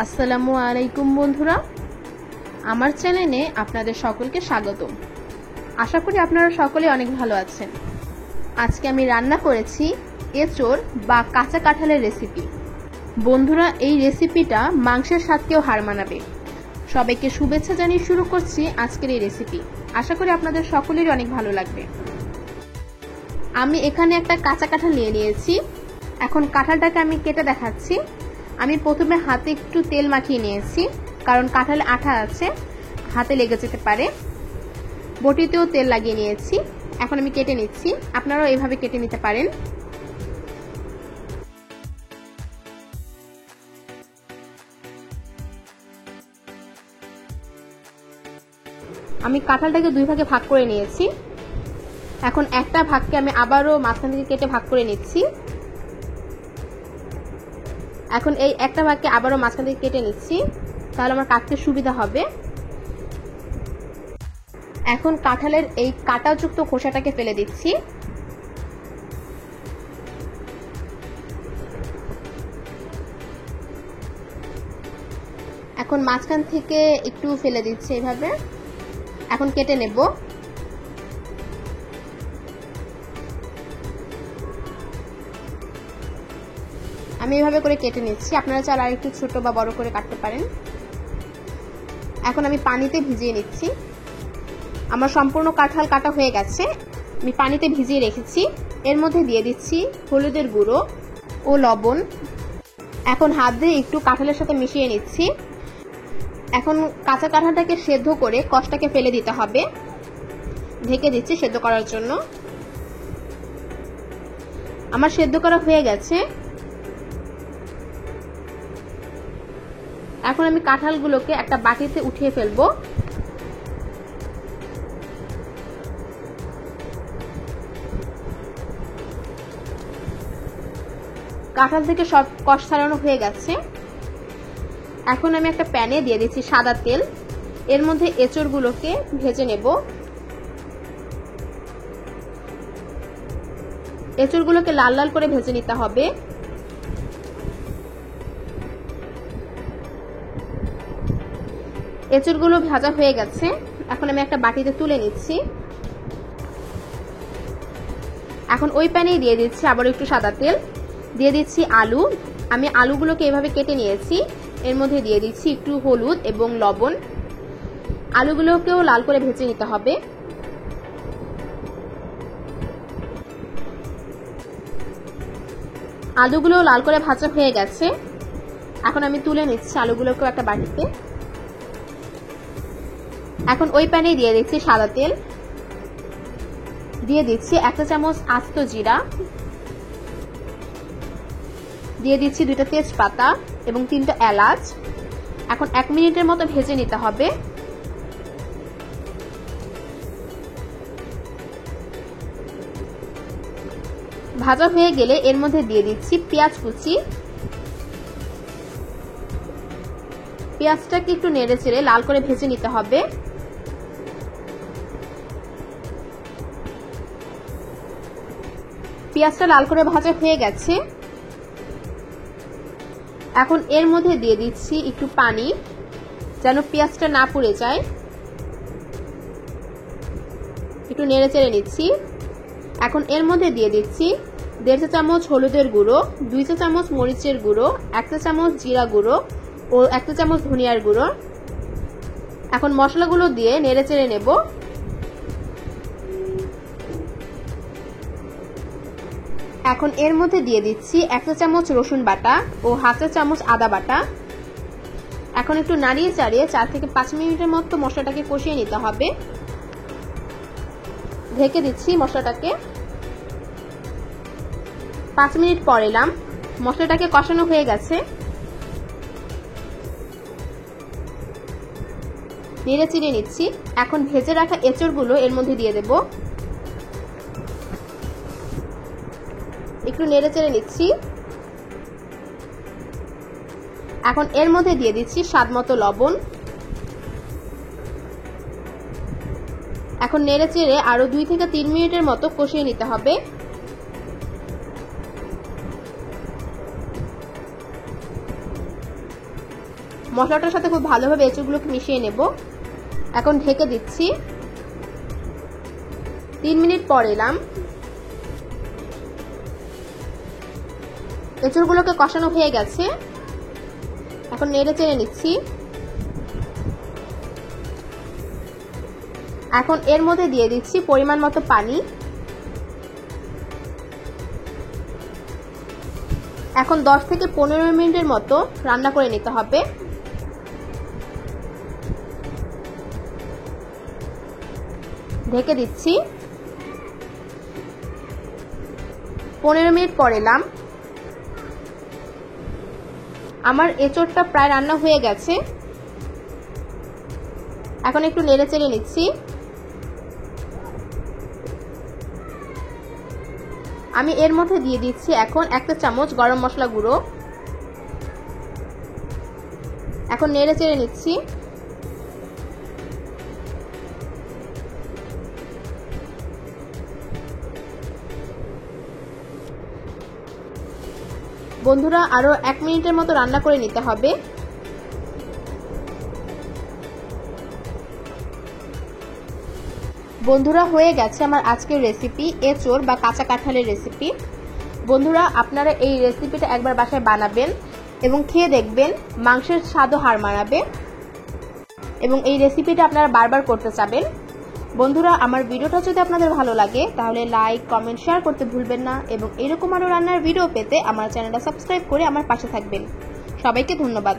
আসসালামু আলাইকুম বন্ধুরা, আমার চ্যানেলে আপনাদের সকলকে স্বাগতম। আশা করি আপনারা সকলে অনেক ভালো আছেন। আজকে আমি রান্না করেছি এঁচোড় বা কাঁচা কাঁঠালের রেসিপি। বন্ধুরা, এই রেসিপিটা মাংসের স্বাদকেও হার মানাবে। সবাইকে শুভেচ্ছা জানিয়ে শুরু করছি আজকের এই রেসিপি। আশা করি আপনাদের সকলেরই অনেক ভালো লাগবে। আমি এখানে একটা কাঁচা কাঁঠাল নিয়ে নিয়েছি। এখন কাঁঠালটাকে আমি কেটে দেখাচ্ছি। আমি প্রথমে হাতে একটু তেল মাখিয়ে নিয়েছি, কারণ কাঁঠালে আঠা আছে, হাতে লেগে যেতে পারে। বটিতেও তেল লাগিয়ে নিয়েছি। এখন আমি কেটে নিচ্ছি। আপনারাও এইভাবে কেটে নিতে পারেন। আমি কাঁঠালটাকে দুই ভাগে ভাগ করে নিয়েছি। এখন একটা ভাগকে আমি আবারও মাঝখান থেকে কেটে ভাগ করে নিচ্ছি। এখন এই একটা ভাগকে আবারও মাঝখান থেকে কেটে নিচ্ছি, তাহলে আমার কাটতে সুবিধা হবে। এখন কাঁঠালের এই কাঁটাযুক্ত খোসাটাকে ফেলে দিচ্ছি। এখন মাঝখান থেকে একটু ফেলে দিচ্ছি এইভাবে। এখন কেটে নেব। আমি এইভাবে করে কেটে নিচ্ছি। আপনারা চাইলে আর একটু ছোট বা বড় করে কাটতে পারেন। এখন আমি পানিতে ভিজিয়ে নিচ্ছি। আমার সম্পূর্ণ কাঁঠাল কাটা হয়ে গেছে। আমি পানিতে ভিজিয়ে রেখেছি। এর মধ্যে দিয়ে দিচ্ছি হলুদের গুঁড়ো ও লবণ। এখন হাত দিয়ে একটু কাঁঠালের সাথে মিশিয়ে নিচ্ছি। এখন কাঁচা কাঁঠালটাকে সেদ্ধ করে কষটাকে ফেলে দিতে হবে। ঢেকে দিচ্ছি সেদ্ধ করার জন্য। আমার সেদ্ধ করা হয়ে গেছে। এখন আমি কাঁঠালগুলোকে একটা বাটিতে উঠিয়ে ফেলবো। কাঁঠাল থেকে সব কষ ছাড়ানো হয়ে গেছে। এখন আমি একটা প্যানে দিয়ে দিচ্ছি সাদা তেল। এর মধ্যে এঁচোড়গুলোকে ভেজে নেব। এঁচোড়গুলোকে লাল লাল করে ভেজে নিতে হবে। এঁচোড়গুলো ভাজা হয়ে গেছে। এখন আমি একটা বাটিতে তুলে নিচ্ছি। এখন ওই প্যানেই দিয়ে দিচ্ছি আবার একটু সাদা তেল। দিয়ে দিচ্ছি আলু। আমি আলুগুলোকে এভাবে কেটে নিয়েছি। এর মধ্যে দিয়ে দিচ্ছি একটু হলুদ এবং লবণ। আলুগুলোকেও লাল করে ভেজে নিতে হবে। আলুগুলো লাল করে ভাজা হয়ে গেছে। এখন আমি তুলে নিচ্ছি আলুগুলোকেও একটা বাটিতে। এখন ওই প্যানেই দিয়ে দিচ্ছি সাদা তেল। দিয়ে দিচ্ছি একটা চামচ আস্ত জিরা। দিয়ে দিচ্ছি 2টা তেজপাতা এবং 3টা এলাচ। এখন 1 মিনিটের মতো ভেজে নিতে হবে। ভাজা হয়ে গেলে এর মধ্যে দিয়ে দিচ্ছি পেঁয়াজ কুচি। পেঁয়াজটাকে একটু নেড়ে চেড়ে লাল করে ভেজে নিতে হবে। পেঁয়াজটা লাল করে ভাজা হয়ে গেছে। এখন এর মধ্যে দিয়ে দিচ্ছি একটু পানি, যেন পেঁয়াজটা না পুড়ে যায়। একটু নেড়ে চেড়ে নিচ্ছি। এখন এর মধ্যে দিয়ে দিচ্ছি 1.5 চা চামচ হলুদের গুঁড়ো, 2 চা চামচ মরিচের গুঁড়ো, 1 চা চামচ জিরা গুঁড়ো ও 1 চা চামচ ধনিয়ার গুঁড়ো। এখন মশলাগুলো দিয়ে নেড়ে চেড়ে নেব। এখন এর মধ্যে দিয়ে দিচ্ছি 1 চা চামচ রসুন বাটা ও 1/2 চা চামচ আদা বাটা। এখন একটু নাড়িয়ে চাড়িয়ে 4 থেকে 5 মিনিটের মতো মশলাটাকে কষিয়ে নিতে হবে। ঢেকে দিচ্ছি মশলাটাকে। 5 মিনিট পর এলাম। মশলাটাকে কষানো হয়ে গেছে। নেড়ে চিড়ে নিচ্ছি। এখন ভেজে রাখা এঁচোড়গুলো এর মধ্যে দিয়ে দেব। একটু নেড়ে চেড়ে নিচ্ছি। এখন এর মধ্যে দিয়ে দিচ্ছি স্বাদমতো লবণ। এখন নেড়ে চেড়ে আরো 2 থেকে 3 মিনিটের মতো কষিয়ে নিতে হবে। মশলাটার সাথে খুব ভালোভাবে এঁচড়গুলোকে মিশিয়ে নেব। এখন ঢেকে দিচ্ছি। 3 মিনিট পর এলাম। এঁচড়গুলোকে কষানো হয়ে গেছে। এখন নেড়ে চেড়ে নিচ্ছি। এখন এর মধ্যে দিয়ে দিচ্ছি পরিমাণ মতো পানি। এখন 10 থেকে 15 মিনিটের মতো রান্না করে নিতে হবে। ঢেকে দিচ্ছি। 15 মিনিট পর এলাম। আমার এঁচড়টা প্রায় রান্না হয়ে গেছে। এখন একটু নেড়ে চেড়ে নিচ্ছি। আমি এর মধ্যে দিয়ে দিচ্ছি এখন 1 চামচ গরম মশলা গুঁড়ো। এখন নেড়ে চেড়ে নিচ্ছি। বন্ধুরা আরো 1 মিনিটের মতো রান্না করে নিতে হবে। বন্ধুরা হয়ে গেছে আমার আজকের রেসিপি এঁচড় বা কাঁচা কাঁঠালের রেসিপি। বন্ধুরা আপনারা এই রেসিপিটা একবার বাসায় বানাবেন এবং খেয়ে দেখবেন মাংসের স্বাদও হার মানাবে এবং এই রেসিপিটা আপনারা বারবার করতে চাবেন। বন্ধুরা আমার ভিডিওটা যদি আপনাদের ভালো লাগে তাহলে লাইক, কমেন্ট, শেয়ার করতে ভুলবেন না এবং এরকম আরও রান্নার ভিডিও পেতে আমার চ্যানেলটা সাবস্ক্রাইব করে আমার পাশে থাকবেন। সবাইকে ধন্যবাদ।